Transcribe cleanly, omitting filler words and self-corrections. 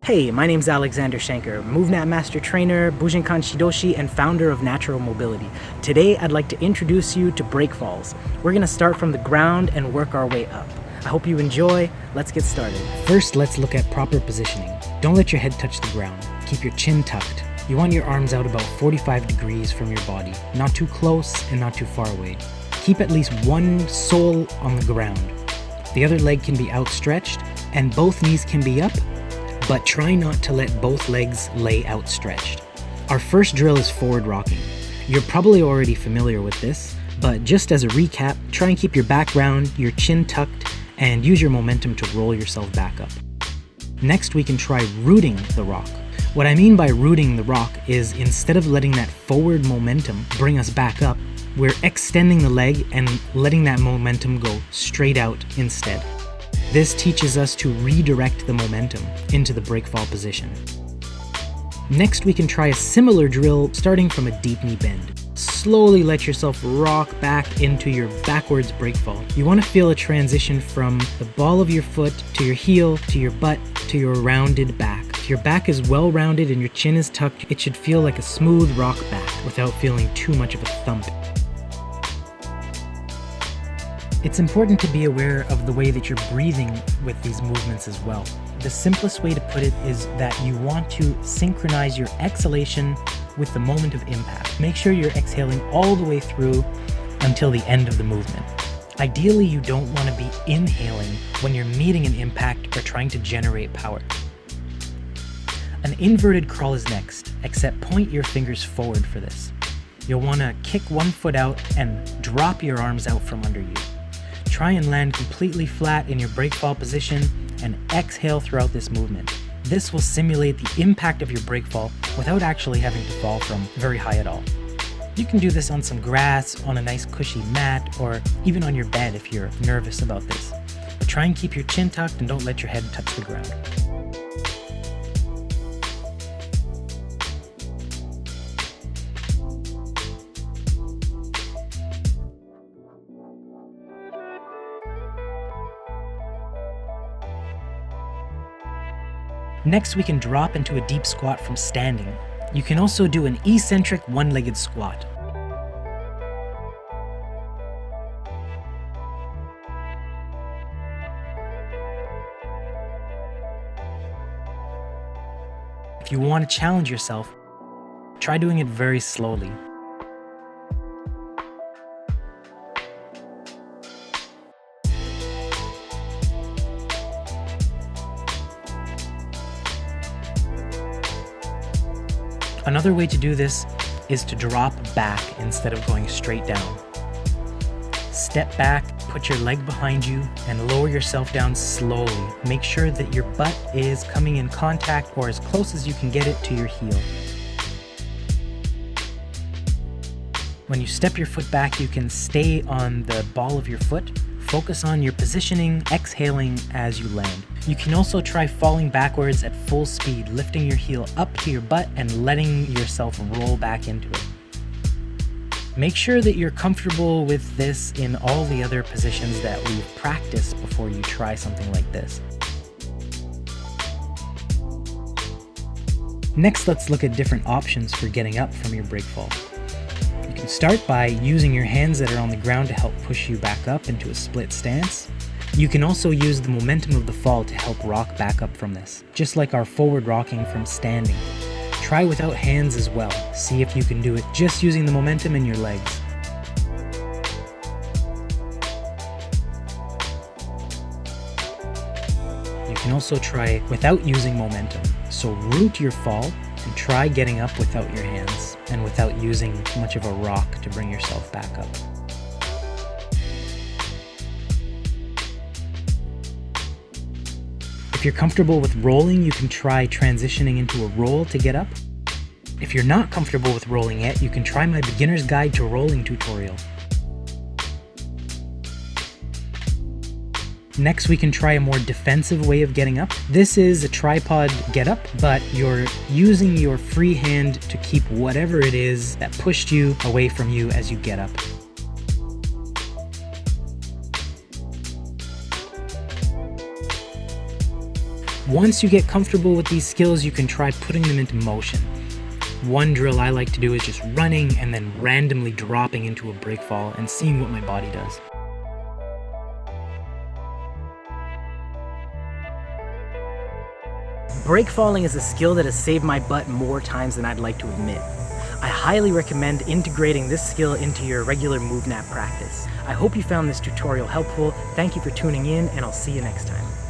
Hey, my name's Alexander Shanker, MovNat Master Trainer, Bujinkan Shidoshi, and founder of Natural Mobility. Today, I'd like to introduce you to Breakfalls. We're going to start from the ground and work our way up. I hope you enjoy. Let's get started. First, let's look at proper positioning. Don't let your head touch the ground. Keep your chin tucked. You want your arms out about 45 degrees from your body, not too close and not too far away. Keep at least one sole on the ground. The other leg can be outstretched, and both knees can be up, but try not to let both legs lay outstretched. Our first drill is forward rocking. You're probably already familiar with this, but just as a recap, try and keep your back round, your chin tucked, and use your momentum to roll yourself back up. Next, we can try rooting the rock. What I mean by rooting the rock is instead of letting that forward momentum bring us back up, we're extending the leg and letting that momentum go straight out instead. This teaches us to redirect the momentum into the breakfall position. Next, we can try a similar drill starting from a deep knee bend. Slowly let yourself rock back into your backwards breakfall. You want to feel a transition from the ball of your foot to your heel, to your butt, to your rounded back. If your back is well rounded and your chin is tucked, it should feel like a smooth rock back without feeling too much of a thump. It's important to be aware of the way that you're breathing with these movements as well. The simplest way to put it is that you want to synchronize your exhalation with the moment of impact. Make sure you're exhaling all the way through until the end of the movement. Ideally, you don't want to be inhaling when you're meeting an impact or trying to generate power. An inverted crawl is next, except point your fingers forward for this. You'll want to kick one foot out and drop your arms out from under you. Try and land completely flat in your breakfall position and exhale throughout this movement. This will simulate the impact of your breakfall without actually having to fall from very high at all. You can do this on some grass, on a nice cushy mat, or even on your bed if you're nervous about this. But try and keep your chin tucked and don't let your head touch the ground. Next, we can drop into a deep squat from standing. You can also do an eccentric one-legged squat. If you want to challenge yourself, try doing it very slowly. Another way to do this is to drop back instead of going straight down. Step back, put your leg behind you, and lower yourself down slowly. Make sure that your butt is coming in contact or as close as you can get it to your heel. When you step your foot back, you can stay on the ball of your foot. Focus on your positioning, exhaling as you land. You can also try falling backwards at full speed, lifting your heel up to your butt and letting yourself roll back into it. Make sure that you're comfortable with this in all the other positions that we've practiced before you try something like this. Next, let's look at different options for getting up from your breakfall. You can start by using your hands that are on the ground to help push you back up into a split stance. You can also use the momentum of the fall to help rock back up from this, just like our forward rocking from standing. Try without hands as well. See if you can do it just using the momentum in your legs. You can also try without using momentum. So root your fall and try getting up without your hands and without using much of a rock to bring yourself back up. If you're comfortable with rolling, you can try transitioning into a roll to get up. If you're not comfortable with rolling yet, you can try my beginner's guide to rolling tutorial. Next, we can try a more defensive way of getting up. This is a tripod get up, but you're using your free hand to keep whatever it is that pushed you away from you as you get up. Once you get comfortable with these skills, you can try putting them into motion. One drill I like to do is just running and then randomly dropping into a breakfall and seeing what my body does. Breakfalling is a skill that has saved my butt more times than I'd like to admit. I highly recommend integrating this skill into your regular MovNat practice. I hope you found this tutorial helpful. Thank you for tuning in, and I'll see you next time.